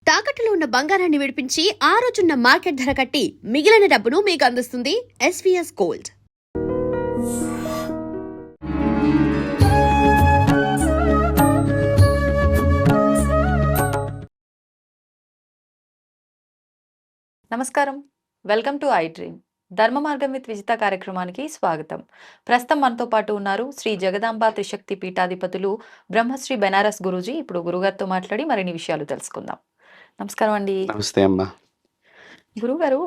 తాకట్టులో ఉన్న బంగారాన్ని విడిపించి ఆ రోజున్న మార్కెట్ ధర కట్టి మిగిలిన డబ్బును మీకు అందిస్తుంది ఎస్వీఎస్ గోల్డ్. నమస్కారం, వెల్కమ్ టు ఐ డ్రీమ్. ధర్మ మార్గం విత్ విజిత కార్యక్రమానికి స్వాగతం. ప్రస్తుతం మనతో పాటు ఉన్నారు శ్రీ జగదాంబ త్రిశక్తి పీఠాధిపతులు బ్రహ్మశ్రీ బెనారస్ గురూజీ. ఇప్పుడు గురుగారితో మాట్లాడి మరిన్ని విషయాలు తెలుసుకుందాం. నమస్కారం అండి. నమస్తే అమ్మా. గురుగారు,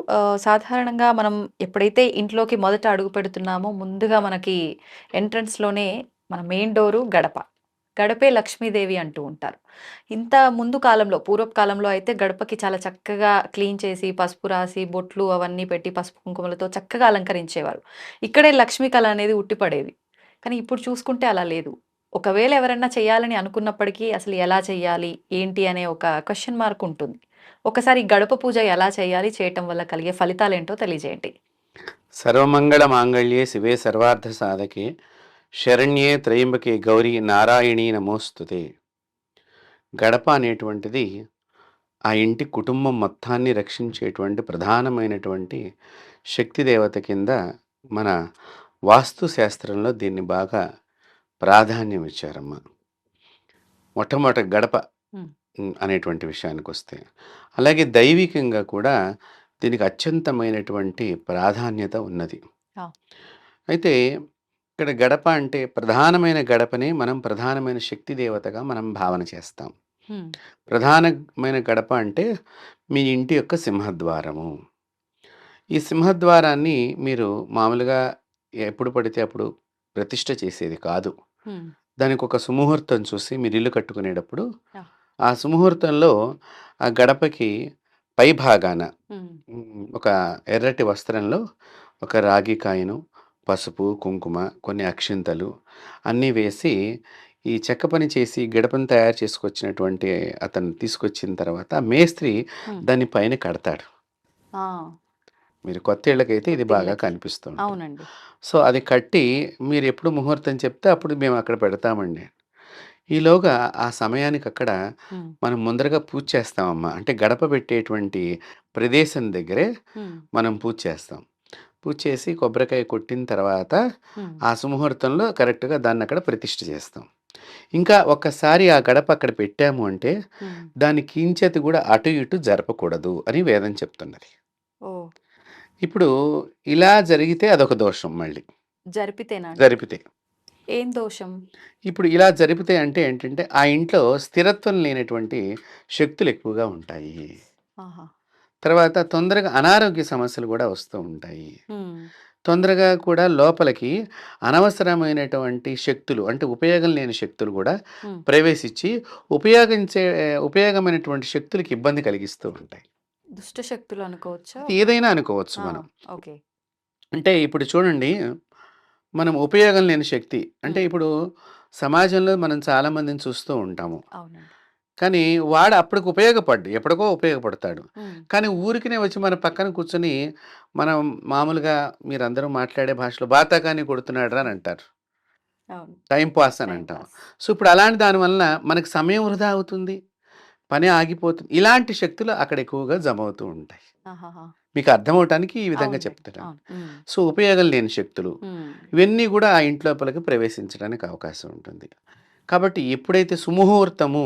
సాధారణంగా మనం ఎప్పుడైతే ఇంట్లోకి మొదట అడుగు పెడుతున్నామో ముందుగా మనకి ఎంట్రన్స్ లోనే మన మెయిన్ డోరు గడపే లక్ష్మీదేవి అంటూ ఉంటారు. ఇంత ముందు కాలంలో, పూర్వపు కాలంలో అయితే గడపకి చాలా చక్కగా క్లీన్ చేసి పసుపు రాసి బొట్లు అవన్నీ పెట్టి పసుపు కుంకుమలతో చక్కగా అలంకరించేవారు. ఇక్కడే లక్ష్మీ కళ అనేది ఉట్టిపడేది. కానీ ఇప్పుడు చూసుకుంటే అలా లేదు. ఒకవేళ ఎవరన్నా చేయాలని అనుకున్నప్పటికీ అసలు ఎలా చేయాలి ఏంటి అనే ఒక క్వశ్చన్ మార్క్ ఉంటుంది. ఒకసారి గడప పూజ ఎలా చేయాలి, చేయటం వల్ల కలిగే ఫలితాలేంటో తెలియజేయండి. సర్వమంగళ మాంగళ్యే శివే సర్వార్థ సాధకే శరణ్యే త్రయంబకే గౌరీ నారాయణీ నమోస్తుతే. గడప అనేటువంటిది ఆ ఇంటి కుటుంబం మొత్తాన్ని రక్షించేటువంటి ప్రధానమైనటువంటి శక్తి దేవత కింద మన వాస్తు శాస్త్రంలో దీన్ని బాగా ప్రాధాన్యం ఇచ్చారమ్మా. మొట్టమొదటి గడప అనేటువంటి విషయానికి వస్తే, అలాగే దైవికంగా కూడా దీనికి అత్యంతమైనటువంటి ప్రాధాన్యత ఉన్నది. అయితే ఇక్కడ గడప అంటే ప్రధానమైన గడపనే మనం ప్రధానమైన శక్తి దేవతగా మనం భావన చేస్తాం. ప్రధానమైన గడప అంటే మీ ఇంటి యొక్క సింహద్వారము. ఈ సింహద్వారాన్ని మీరు మామూలుగా ఎప్పుడు పడితే అప్పుడు ప్రతిష్ఠ చేసేది కాదు. దానికి ఒక సుముహూర్తం చూసి మీరు ఇల్లు కట్టుకునేటప్పుడు ఆ సుముహూర్తంలో ఆ గడపకి పై భాగాన ఒక ఎర్రటి వస్త్రంలో ఒక రాగి కాయను, పసుపు, కుంకుమ, కొన్ని అక్షింతలు అన్నీ వేసి ఈ చెక్క పని చేసి గడపను తయారు చేసుకొచ్చినటువంటి అతను తీసుకొచ్చిన తర్వాత మేస్త్రి దాని పైన కడతాడు. మీరు కొత్త ఇళ్ళకైతే ఇది బాగా కనిపిస్తుంది. అవునండి. సో అది కట్టి మీరు ఎప్పుడు ముహూర్తం చెప్తే అప్పుడు మేము అక్కడ పెడతామండి. ఈలోగా ఆ సమయానికి అక్కడ మనం ముందరగా పూజ చేస్తామమ్మా. అంటే గడప పెట్టేటువంటి ప్రదేశం దగ్గరే మనం పూజ చేస్తాం. పూజ చేసి కొబ్బరికాయ కొట్టిన తర్వాత ఆ సుముహూర్తంలో కరెక్ట్గా దాన్ని అక్కడ ప్రతిష్ఠ చేస్తాం. ఇంకా ఒక్కసారి ఆ గడప అక్కడ పెట్టాము అంటే దాని కించెతి కూడా అటు ఇటు జరపకూడదు అని వేదం చెప్తున్నది. ఇప్పుడు ఇలా జరిగితే అదొక దోషం. మళ్ళీ జరిపితే ఏం దోషం? ఇప్పుడు ఇలా జరిపితే అంటే ఏంటంటే ఆ ఇంట్లో స్థిరత్వం లేనటువంటి శక్తులు ఎక్కువగా ఉంటాయి. తర్వాత తొందరగా అనారోగ్య సమస్యలు కూడా వస్తూ ఉంటాయి. తొందరగా కూడా లోపలికి అనవసరమైనటువంటి శక్తులు, అంటే ఉపయోగం లేని శక్తులు కూడా ప్రవేశించి ఉపయోగమైనటువంటి శక్తులకి ఇబ్బంది కలిగిస్తూ ఉంటాయి. దుష్ట శక్తులు అనుకోవచ్చా? ఏదైనా అనుకోవచ్చు మనం. అంటే ఇప్పుడు చూడండి, మనం ఉపయోగం లేని శక్తి అంటే ఇప్పుడు సమాజంలో మనం చాలా మందిని చూస్తూ ఉంటాము. కానీ వాడు అప్పటికి ఎప్పటికో ఉపయోగపడతాడు. కానీ ఊరికినే వచ్చి మన పక్కన కూర్చొని మనం మామూలుగా మీరందరూ మాట్లాడే భాషలో బాతాకాని కొడుతున్నాడు అని అంటారు. టైం పాస్ అని అంటాం. సో ఇప్పుడు అలాంటి దానివల్ల మనకి సమయం వృధా అవుతుంది, పని ఆగిపోతుంది. ఇలాంటి శక్తులు అక్కడ ఎక్కువగా జమ అవుతూ ఉంటాయి. మీకు అర్థమవటానికి ఈ విధంగా చెప్తాను. సో ఉపయోగం లేని శక్తులు ఇవన్నీ కూడా ఆ ఇంట్లోపలికి ప్రవేశించడానికి అవకాశం ఉంటుంది. కాబట్టి ఎప్పుడైతే సుముహూర్తము,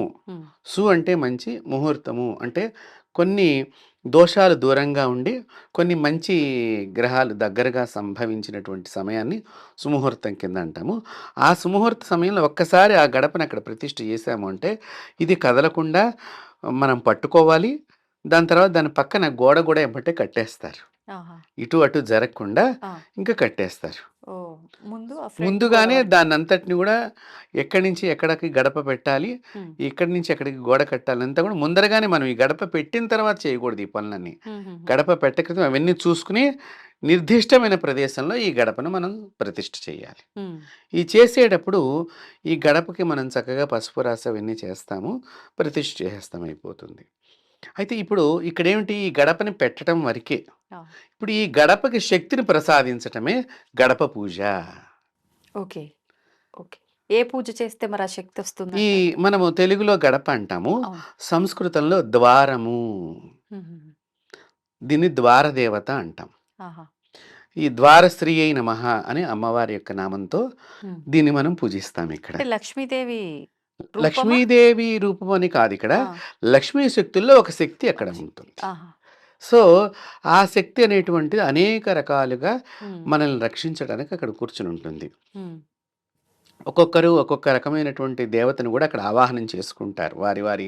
అంటే మంచి, ముహూర్తము అంటే కొన్ని దోషాలు దూరంగా ఉండి కొన్ని మంచి గ్రహాలు దగ్గరగా సంభవించినటువంటి సమయాన్ని సుముహూర్తం కింద అంటాము. ఆ సుముహూర్త సమయంలో ఒక్కసారి ఆ గడపను అక్కడ ప్రతిష్ఠ చేసాము అంటే ఇది కదలకుండా మనం పట్టుకోవాలి. దాని తర్వాత దాని పక్కన గోడ కూడా ఎమ్మటే కట్టేస్తారు. ఇటు అటు జరగకుండా ఇంకా కట్టేస్తారు. ముందుగానే దాన్ని అంతటిని కూడా ఎక్కడి నుంచి ఎక్కడికి గడప పెట్టాలి, ఎక్కడి నుంచి ఎక్కడికి గోడ కట్టాలి అంతా కూడా ముందరగానే మనం ఈ గడప పెట్టిన తర్వాత చేయకూడదు. ఈ పనులన్నీ గడప పెట్టక్రితం అవన్నీ చూసుకుని నిర్దిష్టమైన ప్రదేశంలో ఈ గడపను మనం ప్రతిష్ఠ చేయాలి. ఈ చేసేటప్పుడు ఈ గడపకి మనం చక్కగా పసుపు రాసి అవన్నీ చేస్తాము, ప్రతిష్ఠ చేస్తాం, అయిపోతుంది. అయితే ఇప్పుడు ఇక్కడేమిటి, ఈ గడపని పెట్టడం వరకే. ఇప్పుడు ఈ గడపకి శక్తిని ప్రసాదించటమే గడప పూజ. ఓకే ఓకే ఏ పూజ చేస్తే మరి ఆ శక్తి ఈ వస్తుందంటారు? మనము తెలుగులో గడప అంటాము. అవును. సంస్కృతంలో ద్వారము. హుహుహు. దీన్ని ద్వార దేవత అంటాం. ఆహా! ఈ ద్వారస్త్రీ అయి నమః అని అమ్మవారి యొక్క నామంతో హ్మ్. దీన్ని మనం పూజిస్తాం ఇక్కడ. అంటే లక్ష్మీదేవి రూపమా? లక్ష్మీదేవి రూపం అని కాదు ఇక్కడ. ఆ! లక్ష్మీ శక్తుల్లో ఒక శక్తి అక్కడ ఒక శక్తి. ఉంటుంది. ఆహా! సో, ఆ శక్తి అనేటువంటిది అనేక రకాలుగా హ్మ్. మనల్ని రక్షించడానికి అక్కడ కూర్చునుంటుంది. హ్మ్. ఒక్కొక్కరు ఒక్కొక్క రకమైనటువంటి దేవతను గూడా అక్కడ ఆవాహనం చేసుకుంటారు. వారి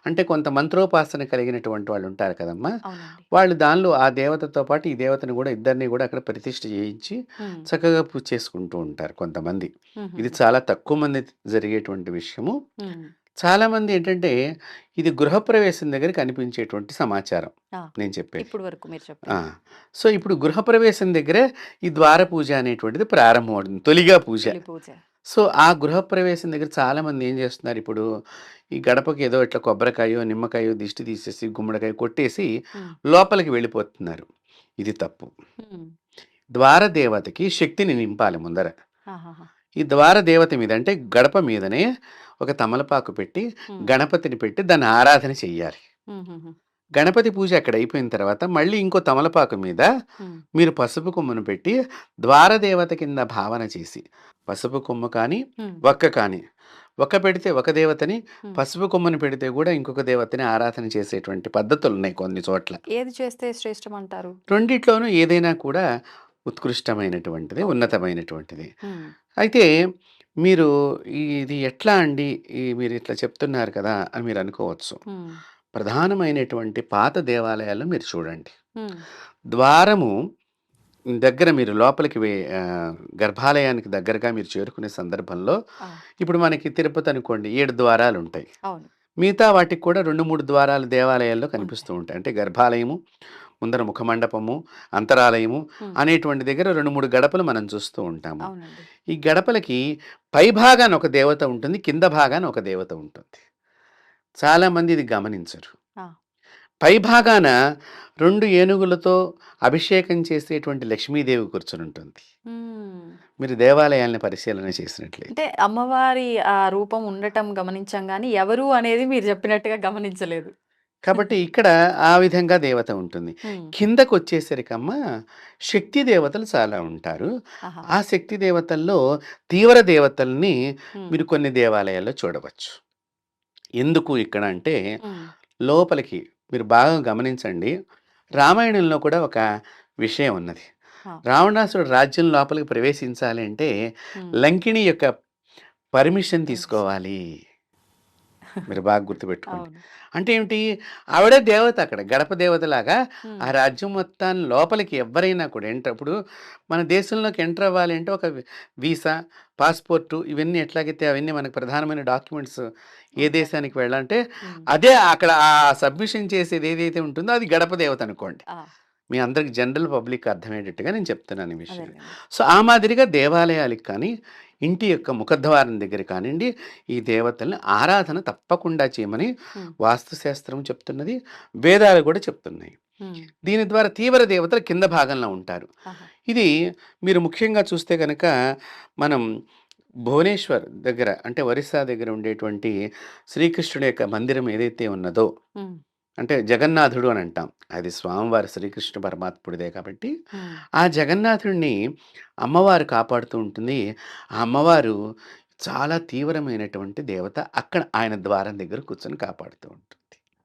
అంటే కొంత మంత్రోపాసన కలిగినటువంటి వాళ్ళుంటారు కదమ్మా! అవునండి. వాళ్ళు దానిలో ఆ దేవతతో పాటు ఈ దేవతను గూడా ఇద్దరిని గూడా అక్కడ ప్రతిష్ఠ చేయించి హ్మ్. చక్కగా పూజ చేసుకుంటూ ఉంటారు కొంతమంది. ఇది హుహుహు. చాలా తక్కువ మంది జరిగేటువంటి విషయము. హ్మ్. చాలామంది ఏంటంటే ఇది గృహప్రవేశం దగ్గర కనిపించేటువంటి సమాచారం ఆ! నేను చెప్పేది. ఇప్పుడు వరకు మీరు ఆ! చెప్పింది. సో, ఇప్పుడు గృహప్రవేశం దగ్గరే ఈ ద్వార పూజ అనేటువంటిది ప్రారంభమవుతుంది. తొలిగా పూజ. తొలి పూజ. సో, ఆ గృహప్రవేశం దగ్గర చాలామంది ఏం చేస్తున్నారు ఇప్పుడు, ఈ గడపకి ఏదో ఇట్లా కొబ్బరికాయో, నిమ్మకాయో దిష్టి తీసేసి, గుమ్మడికాయ కొట్టేసి హ్మ్. లోపలికి వెళ్ళిపోతున్నారు. ఇది తప్పు. హ్మ్. ద్వార దేవతకి శక్తిని నింపాలి ముందర. ఆహాహా! ఈ ద్వార దేవత మీద అంటే గడప మీదనే ఒక తమలపాకు పెట్టి, హ్మ్. గణపతిని పెట్టి దాన్ని ఆరాధన చెయ్యాలి. హుహుహు. గణపతి పూజ అక్కడ అయిపోయిన తర్వాత మళ్ళీ ఇంకో తమలపాకు మీద హ్మ్. మీరు పసుపు కొమ్మును పెట్టి ద్వారదేవత కింద భావన చేసి పసుపు కొమ్ము కానీ హ్మ్. వక్క కానీ వక్క పెడితే ఒక దేవతని, హ్మ్. పసుపు కొమ్ముని పెడితే కూడా ఇంకొక దేవతని ఆరాధన చేసేటువంటి పద్ధతులు ఉన్నాయి కొన్ని చోట్ల. ఏది చేస్తే శ్రేష్టమంటారు? రెండిట్లోనూ ఏదైనా కూడా ఉత్కృష్టమైనటువంటిది, ఓకే. ఉన్నతమైనటువంటిది. హ్మ్. అయితే మీరు ఇది ఎట్లా అండి మీరు ఇట్లా చెప్తున్నారు కదా అని మీరు అనుకోవచ్చు. హ్మ్. ప్రధానమైనటువంటి పాత దేవాలయాల్లో మీరు చూడండి. హ్మ్. ద్వారము దగ్గర మీరు లోపలికి గర్భాలయానికి దగ్గరగా మీరు చేరుకునే సందర్భంలో ఆ! ఇప్పుడు మనకి తిరుపతి అనుకోండి 7 ద్వారాలుంటాయి. అవును. మిగతా వాటికి కూడా 2, 3 ద్వారాలు దేవాలయాల్లో కనిపిస్తూ ఉంటాయి. ఉంటాయి. అంటే గర్భాలయము, ముందర ముఖమండపము, అంతరాలయము హ్మ్. అనేటువంటి దగ్గర 2, 3 గడపలు మనం చూస్తూ ఉంటాము. అవునండి. ఈ గడపలకి పై భాగాన ఒక దేవత ఉంటుంది. కింద భాగాన ఒక దేవత ఉంటుంది. చాలామంది ఇది గమనించరు. ఆ! పై భాగాన 2 ఏనుగులతో అభిషేకం చేసేటువంటి లక్ష్మీదేవి కూర్చొనుంటుంది. హ్మ్. మీరు దేవాలయాల్ని పరిశీలన చేసినట్లయితే. అంటే అమ్మవారి ఆ రూపం ఉండటం గమనించాం గానీ, ఎవరు అనేది మీరు చెప్పినట్టుగా గమనించలేదు. కాబట్టి ఇక్కడ ఆ విధంగా దేవత ఉంటుంది. హ్మ్. కిందకొచ్చేసరికమ్మా శక్తి దేవతలు చాలా ఉంటారు. ఆహా! ఆ శక్తి దేవతల్లో తీవ్ర దేవతల్ని హ్మ్. మీరు కొన్ని దేవాలయాల్లో చూడవచ్చు. ఎందుకు ఇక్కడ అంటే హ్మ్. లోపలికి మీరు బాగా గమనించండి. రామాయణంలో కూడా ఒక విషయం ఉన్నది. ఆ! రావణాసురుడు రాజ్యం లోపలికి ప్రవేశించాలి అంటే హ్మ్. లంకిణి యొక్క పర్మిషన్ పర్మిషన్. తీసుకోవాలి. మీరు బాగా గుర్తుపెట్టుకోండి. అవును. అంటే ఏమిటి? ఆవిడే దేవత అక్కడ. గడప దేవతలాగా ఆ హ్మ్. రాజ్యం మొత్తాన్ని లోపలికి ఎవ్వరైనా కూడా ఇప్పుడు మన దేశంలోకి ఎంటర్ అవ్వాలి అంటే ఒక వీసా, పాస్‌పోర్టు ఇవన్నీ ఎట్లాగైతే అవన్నీ మనకు ప్రధానమైన డాక్యుమెంట్స్ ఏ ఉంటాయి. దేశానికి వెళ్ళాలంటే హ్మ్. అదే అక్కడ ఆ సబ్మిషన్ చేసేది ఏదైతే ఉంటుందో అది గడప దేవత అనుకోండి. ఆ! మీ అందరికి జనరల్ పబ్లిక్ అర్థమయ్యేటట్టుగా నేను చెప్తున్నాను ఈ విషయం. అదేలెండి. సో, ఆ మాదిరిగా దేవాలయాలకి కానీ, ఇంటి యొక్క ముఖద్వారం దగ్గర కానియండి, ఈ దేవతల్ని ఆరాధన తప్పకుండా చేయమని హ్మ్. వాస్తుశాస్త్రం చెప్తున్నది. వేదాలు కూడా చెప్తున్నాయి. హ్మ్. దీని ద్వారా తీవ్ర దేవతలు కింద భాగంలో ఉంటారు. ఆహా! ఇది మీరు ముఖ్యంగా చూస్తే గనక మనం భువనేశ్వర్ దగ్గర అంటే ఒరిస్సా దగ్గర ఉండేటువంటి శ్రీకృష్ణుడి యొక్క మందిరం ఏదైతే ఉన్నదో హ్మ్. అంటే జగన్నాథుడు అని అంటాం. అది స్వామివారి శ్రీకృష్ణ పరమాత్ముడిదే కాబట్టి, హ్మ్. ఆ జగన్నాథుడిని అమ్మవారు కాపాడుతూ ఉంటుంది. ఆ అమ్మవారు చాలా తీవ్రమైనటువంటి దేవత. అక్కడ ఆయన ద్వారం దగ్గర కూర్చొని కాపాడుతూ ఉంటుంది.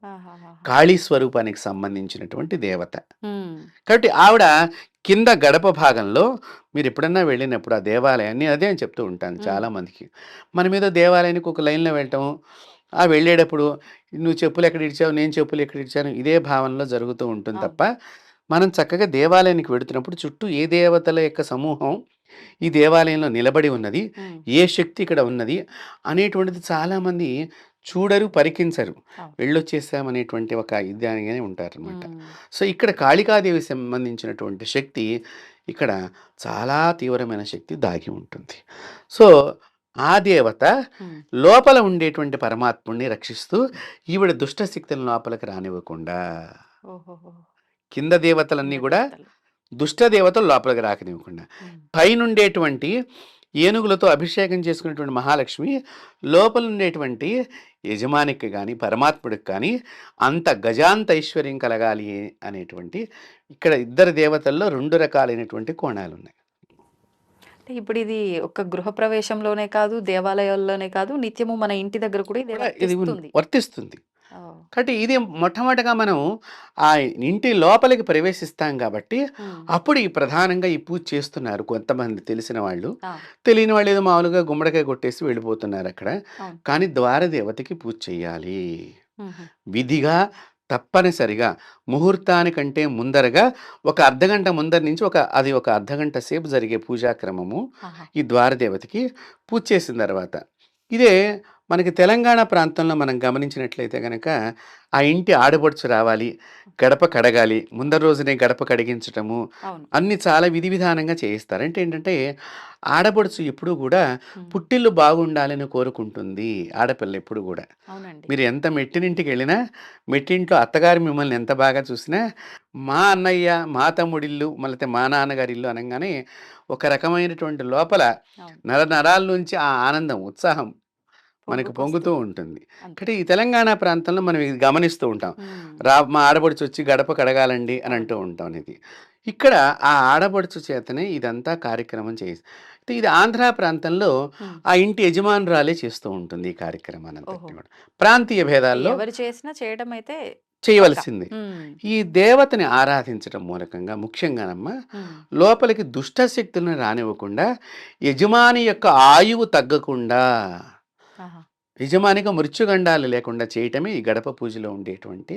ఆహాహాహా! కాళీ స్వరూపానికి సంబంధించినటువంటి దేవత. హ్మ్. కాబట్టి ఆవిడ కింద గడప భాగంలో మీరెప్పుడన్నా వెళ్ళినప్పుడు ఆ దేవాలయాన్ని అదే అని చెప్తూ ఉంటాను హ్మ్. చాలామందికి. మనమేదో దేవాలయానికి ఒక లైన్‌లో వెళ్ళటం, వెళ్ళేటప్పుడు నువ్వు చెప్పులెక్కడ ఇడిచావు, నేను చెప్పులు ఎక్కడ ఇడిచాను ఇదే భావనలో జరుగుతూ ఉంటుంది అవును. తప్ప, మనం చక్కగా దేవాలయానికి వెడుతున్నప్పుడు చుట్టూ ఏ దేవతల యొక్క సమూహం ఈ దేవాలయంలో నిలబడి ఉన్నది, హ్మ్. ఏ శక్తి ఇక్కడ ఉన్నది అనేటువంటిది చాలామంది చూడరు, పరికించరు. అవును. వెళ్ళొచ్చేసామనేటువంటి ఒక ఇదిగానే ఉంటారనమాట. హ్మ్. సో, ఇక్కడ కాళికాదేవి సంబంధించినటువంటి శక్తి ఇక్కడ చాలా తీవ్రమైన శక్తి దాగి ఉంటుంది. సో, ఆ దేవత హ్మ్. లోపల ఉండేటువంటి పరమాత్ముడిని రక్షిస్తూ ఈవిడ దుష్ట శక్తులను లోపలికి రానివ్వకుండా ఓహోహో! కింద దేవతలన్నీ కింద కూడా దేవతలు. దుష్ట దేవతలు లోపలికి రాకనివ్వకుండా హ్మ్. పైనుండేటువంటి ఏనుగులతో అభిషేకం చేసుకున్నటువంటి మహాలక్ష్మి లోపల ఉండేటువంటి యజమానికి కానీ పరమాత్ముడికి కానీ అంత గజాంత ఐశ్వర్యం కలగాలి అనేటువంటి ఇక్కడ ఇద్దరు దేవతల్లో 2 రకాలైనటువంటి కోణాలు ఉన్నాయి. అంటే ఇప్పుడు ఇది ఒక గృహప్రవేశంలోనే కాదు, దేవాలయాల్లోనే కాదు, నిత్యము మన ఇంటి దగ్గర కూడా ఇది కూడా ఇది వర్తిస్తుంది. వర్తిస్తుంది. ఓహ్! కాబట్టి ఇది మొట్టమొదటిగా మనం ఆ ఇంటి లోపలికి ప్రవేశిస్తాం కాబట్టి హ్మ్. అప్పుడు ఈ ప్రధానంగా ఈ పూజ చేస్తున్నారు కొంతమంది తెలిసిన వాళ్ళు. ఆ! తెలియని వాళ్ళు ఏదో మామూలుగా గుమ్మడికాయ కొట్టేసి వెళ్ళిపోతున్నారు అక్కడ. అవును. కానీ ద్వారదేవతకి పూజ చేయాలి. హుహు. విధిగా తప్పనిసరిగా ముహూర్తానికంటే ముందరగా ఒక అర్ధగంట ముందర నుంచి ఒక అర్ధగంట సేపు జరిగే పూజాక్రమము ఆహా! ఈ ద్వారదేవతకి పూజ చేసిన తర్వాత. ఇదే మనకి తెలంగాణ ప్రాంతంలో మనం గమనించినట్లయితే గనక ఆ ఇంటి ఆడపడుచు రావాలి, గడప కడగాలి, ముందర రోజునే గడప కడిగించటము అవును. అన్నీ చాలా విధి విధానంగా చేయిస్తారు. అంటే ఏంటంటే ఆడపడుచు ఎప్పుడూ కూడా హ్మ్. పుట్టిల్లు బాగుండాలని కోరుకుంటుంది ఆడపిల్ల ఎప్పుడు కూడా. అవునండి. మీరు ఎంత మెట్టినింటికి వెళ్ళినా మెట్టింట్లో అత్తగారు మిమ్మల్ని ఎంత బాగా చూసినా మా అన్నయ్య మా తమ్ముడిల్లు మళ్ళీ మా నాన్నగారి ఇల్లు అనగానే ఒక రకమైనటువంటి లోపల అవును. నరాల నుంచి ఆ ఆనందం ఉత్సాహం మనకు పొంగుతూ పొంగుకొస్తుంది. ఉంటుంది. అంతే. కాబట్టి ఈ తెలంగాణ ప్రాంతంలో మనం ఇది గమనిస్తూ ఉంటాం. హ్మ్. మా ఆడపడుచు వచ్చి గడప కడగాలండి అని అవును. అంటూ ఉంటాం అనేది. ఇక్కడ ఆ ఆడపడుచు చేతనే ఇదంతా కార్యక్రమం చేసి అయితే ఇది ఆంధ్ర ప్రాంతంలో హ్మ్. ఆ ఇంటి యజమానురాలే చేస్తూ ఉంటుంది ఈ కార్యక్రమాన్నంతటిని ఓహో! కూడా. ప్రాంతీయ భేదాల్లో ఎవరు చేసినా చేయడం అయితే పక్కా. చేయవలసింది. హ్మ్. ఈ దేవతని ఆరాధించడం మూలకంగా ముఖ్యంగానమ్మా హ్మ్. లోపలికి దుష్ట శక్తులను రానివ్వకుండా యజమాని యొక్క ఆయువు తగ్గకుండా ఆహా! యజమానిగా మృత్యుగండాలు లేకుండా చేయటమే ఈ గడప పూజలో ఉండేటువంటి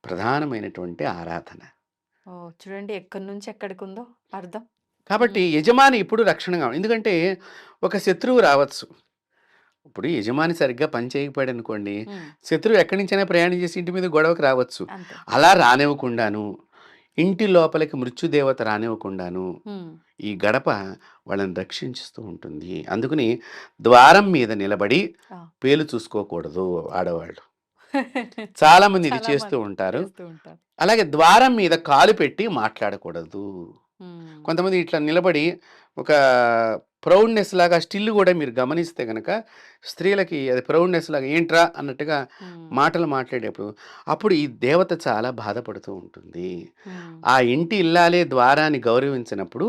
ప్రధానమైనటువంటి ఆరాధన. ఓహ్! చూడండి ఎక్కడి నుంచి ఎక్కడికుందో అర్థం. కాబట్టి హ్మ్. యజమాని ఇప్పుడు రక్షణగా ఎందుకంటే ఒక శత్రువు రావచ్చు. ఇప్పుడు యజమాని సరిగ్గా పని చేయకపోయాడు అనుకోండి, హ్మ్. శత్రువు ఎక్కడి నుంచైనా ప్రయాణం చేసి ఇంటి మీద గొడవకు రావచ్చు. అంతే. అలా రానివ్వకుండాను, ఇంటి లోపలికి మృత్యుదేవత రానివ్వకుండాను, హ్మ్. ఈ గడప వాళ్ళని రక్షించుతూ ఉంటుంది. అందుకని ద్వారం మీద నిలబడి ఆ! పేలు చూసుకోకూడదు ఆడవాళ్ళు. చాలామంది ఇది చాలా చేస్తూ మంది ఉంటారు. చేస్తూ ఉంటారు. అలాగే ద్వారం మీద కాలు పెట్టి మాట్లాడకూడదు. హ్మ్. కొంతమంది ఇట్లా నిలబడి ఒక ప్రౌడ్‌నెస్ లాగా స్టిల్ గూడా మీరు గమనిస్తే గనక స్త్రీలకి అది ప్రౌడ్‌నెస్ లాగా ఏంట్రా అన్నట్టుగా హ్మ్. మాటలు మాట్లాడేప్పుడు, అప్పుడు ఈ దేవత చాలా బాధపడుతూ ఉంటుంది. హ్మ్. ఆ ఇంటి ఇల్లాలే ద్వారాన్ని గౌరవించినప్పుడు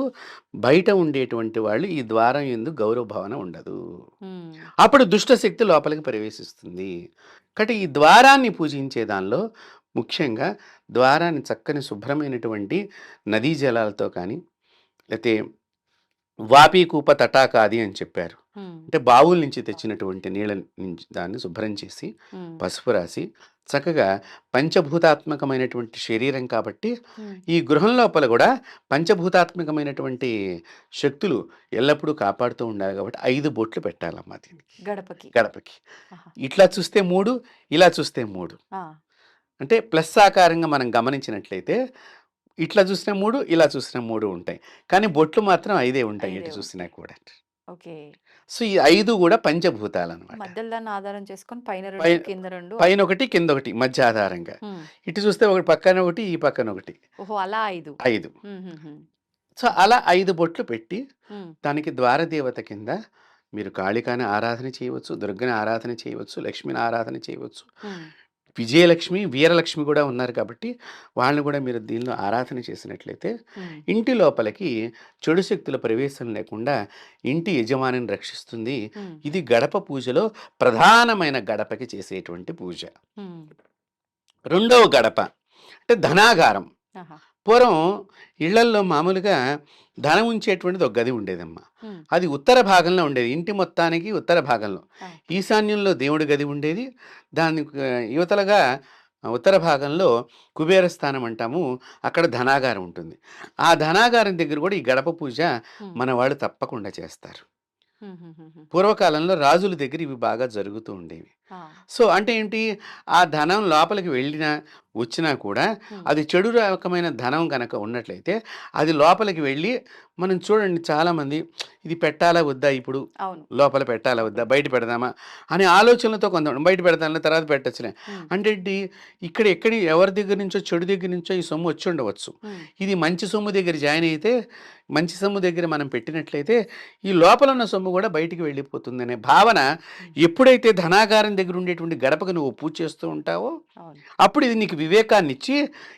బయట ఉండేటువంటి వాళ్ళు ఈ ద్వారం యందు గౌరవ భావన ఉండదు. హ్మ్. అప్పుడు దుష్ట శక్తి లోపలికి ప్రవేశిస్తుంది. కాబట్టి ఈ ద్వారాన్ని పూజించే దానిలో ముఖ్యంగా ద్వారాన్ని చక్కని శుభ్రమైనటువంటి నదీ జలాలతో కానీ, లేతే వాపీకూప తటాకాది అని చెప్పారు. హ్మ్. అంటే బావుల నుంచి తెచ్చినటువంటి నీళ్ళ నుంచి దాన్ని శుభ్రం చేసి, హ్మ్. పసుపు రాసి, చక్కగా పంచభూతాత్మకమైనటువంటి శరీరం కాబట్టి, హ్మ్. ఈ గృహం లోపల గూడా పంచభూతాత్మకమైనటువంటి శక్తులు ఎల్లప్పుడూ కాపాడుతూ ఉండాలి కాబట్టి 5 బొట్లు పెట్టాలమ్మా దీనికి. గడపకి. గడపకి. ఆహా! ఇట్లా చూస్తే 3, ఇలా చూస్తే 3. ఆ! అంటే ప్లస్ ఆకారంగా మనం గమనించినట్లయితే ఇట్లా చూసిన 3, ఇలా చూసిన 3 ఉంటాయి. కానీ బొట్లు మాత్రం 5 ఉంటాయి 5 ఎటు చూసినా ఉంటాయి. కూడా. ఓకే. సో, ఈ 5 గూడా పంచభూతాలనమాట. మధ్యలో దాన్ని ఆధారం చేసుకొని పైన 2, పై కింద 2 అట్లా. పైనొకటి, కిందొకటి మధ్య ఆధారంగా. హ్మ్. ఇటు చూస్తే ఒకటి పక్కన ఒకటి, ఈ పక్కన ఒకటి. ఓహో! అలా 5. 5. హుహుహు. సో, అలా 5 బొట్లు పెట్టి హ్మ్. దానికి ద్వారదేవత కింద మీరు కాళికాని ఆరాధన చేయవచ్చు, దుర్గని ఆరాధన చేయవచ్చు, లక్ష్మిని ఆరాధన చేయవచ్చు. హ్మ్. విజయలక్ష్మి, వీరలక్ష్మి కూడా ఉన్నారు కాబట్టి వాళ్ళని కూడా మీరు దీనిలో ఆరాధన చేసినట్లయితే హ్మ్. ఇంటి లోపలికి చెడు శక్తుల ప్రవేశం లేకుండా ఇంటి యజమానిని రక్షిస్తుంది. హ్మ్. ఇది గడప పూజలో ప్రధానమైన గడపకి చేసేటువంటి పూజ. హ్మ్. రెండవ గడప అంటే ధనాగారం. ఆహా! పూర్వం ఇళ్లల్లో మామూలుగా ధనం ఉంచేటువంటిది ఒక గది ఉండేదమ్మా. హ్మ్. అది ఉత్తర భాగంలో ఉండేది. ఇంటి మొత్తానికి ఉత్తర భాగంలో. ఆ! ఈశాన్యంలో దేవుడి గది ఉండేది. దానికి యువతలగా ఉత్తర భాగంలో కుబేర స్థానం అంటాము. అక్కడ ధనాగారం ఉంటుంది. ఆ ధనాగారం దగ్గర కూడా ఈ గడప పూజ హ్మ్. మన వాళ్ళు తప్పకుండా చేస్తారు. హుహుహుహు. పూర్వకాలంలో రాజుల దగ్గర ఇవి బాగా జరుగుతూ ఉండేవి. ఆ! సో అంటే ఏంటి? ఆ ధనం లోపలికి వెళ్ళినా, వచ్చినా కూడా హ్మ్. అది చెడు రకమైన ధనం గనక ఉన్నట్లయితే, అది లోపలికి వెళ్ళి మనం చూడండి చాలామంది ఇది పెట్టాలా వద్దా ఇప్పుడు? అవును. లోపల పెట్టాలా వద్దా? బయట పెడదామా? అనే ఆలోచనలతో కొంత బయట పెడదాంలే తర్వాత పెట్టొచ్చులే. హ్మ్. అంటే ఏంటి? ఇక్కడ ఎక్కడి ఎవరి దగ్గర నుంచో చెడు దగ్గర నుంచో ఈ సొమ్ము వచ్చి ఉండవచ్చు. హ్మ్. ఇది మంచి సొమ్ము దగ్గర జాయిన్ అయితే, మంచి సొమ్ము దగ్గర మనం పెట్టినట్లయితే, ఈ లోపల ఉన్న సొమ్ము కూడా బయటికి వెళ్ళిపోతుందనే భావన ఎప్పుడైతే ధనాగారం దగ్గర ఉండేటువంటి గడపకు నువ్వు పూజ చేస్తూ ఉంటావో, అవును. అప్పుడు ఇది నీకు వివేకాన్నిచ్చి,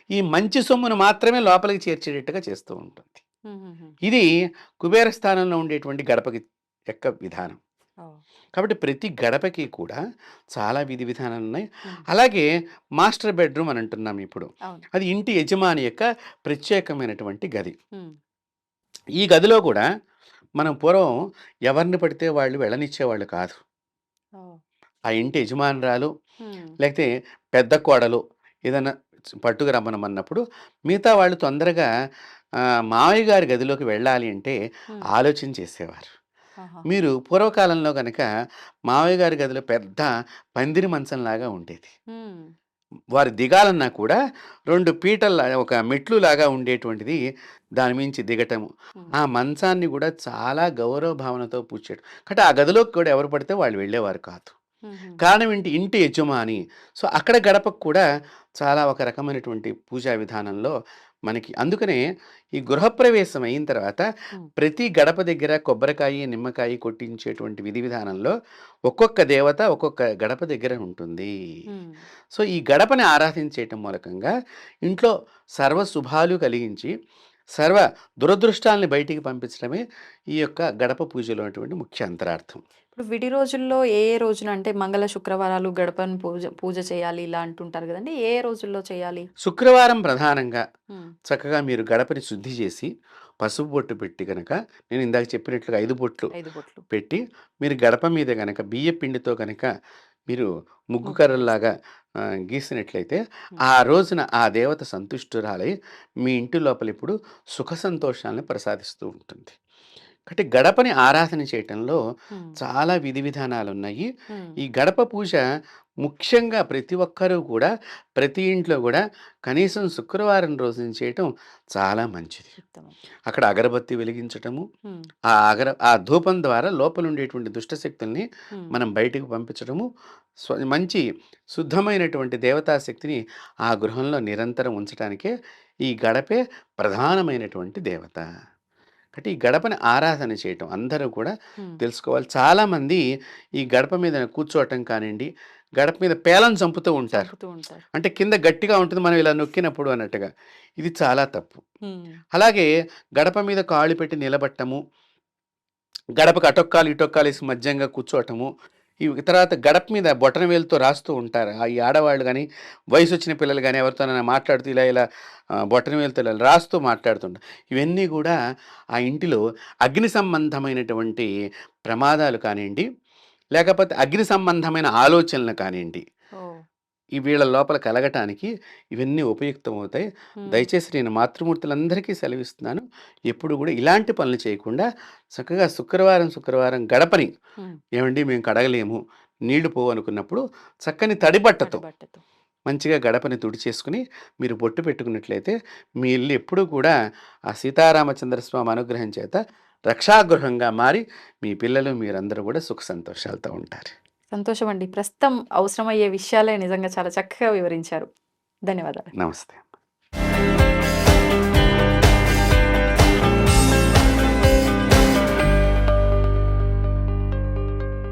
ఈ మంచి సొమ్మును మాత్రమే లోపలికి చేర్చేటట్టుగా చేస్తూ ఉంటుంది. హుహుహు. ఇది కుబేర స్థానంలో ఉండేటువంటి గడపకి యొక్క విధానం. ఓహ్! కాబట్టి ప్రతి గడపకి కూడా చాలా విధి విధానాలున్నాయి. హ్మ్. అలాగే మాస్టర్ బెడ్‌రూమ్ అని అంటున్నాం ఇప్పుడు. అవును. అది ఇంటి యజమాని యొక్క ప్రత్యేకమైనటువంటి గది. హ్మ్. ఈ గదిలో కూడా మనం పూర్వం ఎవరిని పడితే వాళ్ళు వెళ్ళనిచ్చేవాళ్ళు కాదు. ఓహ్! ఆ ఇంటి యజమానురాలు, హ్మ్. లేకపోతే పెద్ద కోడలు ఏదైనా పట్టుకు రమ్మనమన్నప్పుడు మిగతా వాళ్ళు తొందరగా మావయ్య గారి గదిలోకి వెళ్ళాలి అంటే హ్మ్. ఆలోచన చేసేవారు. ఆహా! మీరు పూర్వకాలంలో గనక మావయ్య గారి గదిలో పెద్ద పందిరి మంచంలాగా ఉండేది. హ్మ్. వారు దిగాలన్నా కూడా 2 పీటల్లా ఒక మెట్లులాగా ఉండేటువంటిది దాని మించి దిగటము. హ్మ్. ఆ మంచాన్ని గూడా చాలా గౌరవ భావనతో పూజ చేయడం. కాబట్టి ఆ గదిలోకి కూడా ఎవరు పడితే వాళ్ళు వెళ్ళేవారు కాదు. హుహు. కారణం ఏంటి? ఇంటి యజమాని. సో, అక్కడ గడపకు కూడా చాలా ఒక రకమైనటువంటి పూజా విధానంలో మనకి అందుకనే ఈ గృహప్రవేశం అయిన తర్వాత హ్మ్. ప్రతి గడప దగ్గర కొబ్బరికాయి, నిమ్మకాయి కొట్టించేటువంటి విధి విధానంలో ఒక్కొక్క దేవత ఒక్కొక్క గడప దగ్గర ఉంటుంది. హ్మ్. సో, ఈ గడపని ఆరాధించేయటం మూలకంగా ఇంట్లో సర్వ శుభాలు కలిగించి, సర్వ దురదృష్టాల్ని బయటికి పంపించడమే ఈ యొక్క గడప పూజలో ఉన్నటువంటి ముఖ్య అంతరార్థం. ఇప్పుడు విడి రోజుల్లో ఏ రోజున అంటే మంగళ, శుక్రవారాలు గడపను పూజ చేయాలి ఇలా అంటుంటారు గదండీ! ఏ రోజుల్లో చేయాలి? శుక్రవారం ప్రధానంగా హ్మ్. చక్కగా మీరు గడపని శుద్ధి చేసి, పసుపు బొట్టు పెట్టి గనక నేను ఇందాక చెప్పినట్లుగా 5 బొట్లు 5 బొట్లు. పెట్టి, మీరు గడప మీద గనక బియ్య పిండితో గనక మీరు ముగ్గు ముగ్గు వేసి. కర్రల్లాగా గీసినట్లయితే, హ్మ్. ఆ రోజున ఆ దేవత సంతుష్టురాలై మీ ఇంటి లోపల ఇప్పుడు సుఖ సంతోషాలను ప్రసాదిస్తూ ఉంటుంది. కాబట్టి గడపని ఆరాధన చేయటంలో హ్మ్. చాలా విధి విధానాలున్నాయి. హ్మ్. ఈ గడప పూజ ముఖ్యంగా ప్రతి ఒక్కరూ కూడా ప్రతి ఇంట్లో గూడా కనీసం శుక్రవారం రోజున చేయటం చాలా మంచిది. ఉత్తమం. అక్కడ అగరబత్తి వెలిగించటము, హ్మ్. ఆ ధూపం ద్వారా లోపలుండేటువంటి దుష్ట శక్తుల్ని హ్మ్. మనం బయటకు పంపించడము, మంచి శుద్ధమైనటువంటి దేవతా శక్తిని ఆ గృహంలో నిరంతరం ఉంచటానికే ఈ గడపే ప్రధానమైనటువంటి దేవత. కాబట్టి ఈ గడపని ఆరాధన చేయటం అందరూ కూడా హ్మ్. తెలుసుకోవాలి. చాలామంది ఈ గడప మీద కూర్చోవటం కానియండి, గడప మీద పేలను చంపుతూ ఉంటారు. చంపుతూ ఉంటారు. అంటే కింద గట్టిగా ఉంటుంది మనం ఇలా నొక్కినప్పుడు అన్నట్టుగా. ఇది చాలా తప్పు. హ్మ్. అలాగే గడప మీద కాళ్ళు పెట్టి నిలబట్టము, గడపకు అటొక్కాలు, ఇటొక్కాలేసి మధ్యంగా కూర్చోవటము. ఈ తర్వాత గడప మీద బొటనవేలుతో రాస్తూ ఉంటారు. ఈ ఆడవాళ్ళు గాని, వయసొచ్చిన పిల్లలు గాని ఎవరితోనైనా మాట్లాడుతూ ఇలా ఇలా బొటనవేలుతో ఇలా రాస్తూ మాట్లాడుతుంటారు. ఇవన్నీ గూడా ఆ ఇంటిలో అగ్ని సంబంధమైనటువంటి ప్రమాదాలు కానియండి, లేకపోతే అగ్ని సంబంధమైన ఆలోచనలు కానియండి, ఓహ్! ఈ వీళ్ళ లోపల కలగటానికి ఇవన్నీ ఉపయుక్తమవుతాయి. హ్మ్. దయచేసి నేను మాతృమూర్తులందరికీ సెలవిస్తున్నాను. ఎప్పుడు గూడా ఇలాంటి పనులు చేయకుండా చక్కగా శుక్రవారం గడపని హ్మ్. ఏవండీ మేము కడగలేము, నీళ్లు పోవనుకున్నప్పుడు చక్కని తడి బట్టతో తడిబట్టతో. మంచిగా గడపని తుడిచేసుకొని మీరు బొట్టు పెట్టుకున్నట్లయితే మీ ఇల్లు ఎప్పుడూ కూడా ఆ సీతారామచంద్ర స్వామి అనుగ్రహం చేత రక్షాగృహంగా మారి మీ పిల్లలు మీరందరూ కూడా సుఖ సంతోషాలతో ఉంటారు. సంతోషమండి. ప్రస్తుతం అవసరమయ్యే విషయాలే నిజంగా చాలా చక్కగా వివరించారు. ధన్యవాదాలు. నమస్తే.